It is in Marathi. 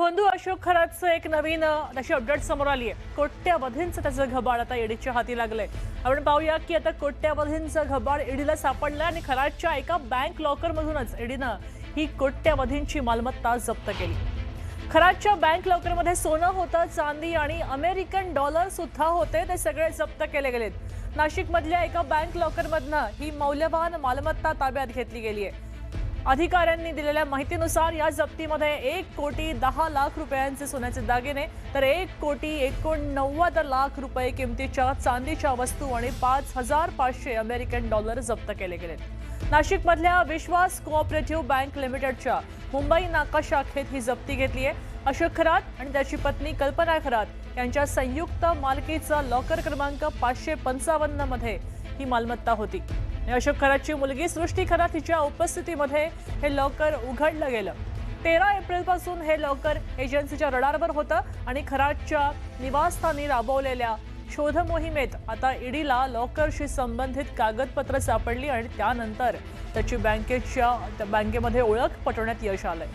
बंधू अशोक खरातचं एक नवीन त्याची अपडेट समोर आली आहे। कोट्यावधींचं त्याचं घबाड आता ईडीच्या हाती लागलंय। आपण पाहूया की आता कोट्यावधींचं घबाड ईडीला सापडलंय आणि खरातच्या एका बँक लॉकर मधूनच ईडीनं ही कोट्यावधींची मालमत्ता जप्त केली। खरातच्या बँक लॉकरमध्ये सोनं होतं, चांदी आणि अमेरिकन डॉलर सुद्धा होते, ते सगळे जप्त केले गेलेत। नाशिकमधल्या एका बँक लॉकरमधनं ही मौल्यवान मालमत्ता ताब्यात घेतली गेली आहे। अधिकाऱ्यांनी दिलेल्या माहितीनुसार या जप्तीमध्ये 1,10,00,000 रुपयांचे सोन्याचे दागिने तर 1,89,00,000 रुपये किमतीच्या चांदीच्या वस्तू आणि 5,500 अमेरिकन डॉलर जप्त केले गेले। नाशिकमधल्या विश्वास कोऑपरेटिव्ह बँक लिमिटेडच्या मुंबई नाका शाखेत ही जप्ती घेतली आहे। अशोक खरात आणि त्याची पत्नी कल्पना खरात यांच्या संयुक्त मालकीचा लॉकर क्रमांक 555 मध्ये ही मालमत्ता होती। अशोक खरातची मुलगी सृष्टी खरात हिच्या उपस्थितीमध्ये हे लॉकर उघडलं गेलं। 13 एप्रिल पासून हे लॉकर एजन्सीच्या रडारवर होतं आणि खरातच्या निवासस्थानी राबवलेल्या शोध मोहिमेत आता ईडीला लॉकरशी संबंधित कागदपत्र सापडली आणि त्यानंतर त्याची बँकेमध्ये ओळख पटवण्यात यश आलंय।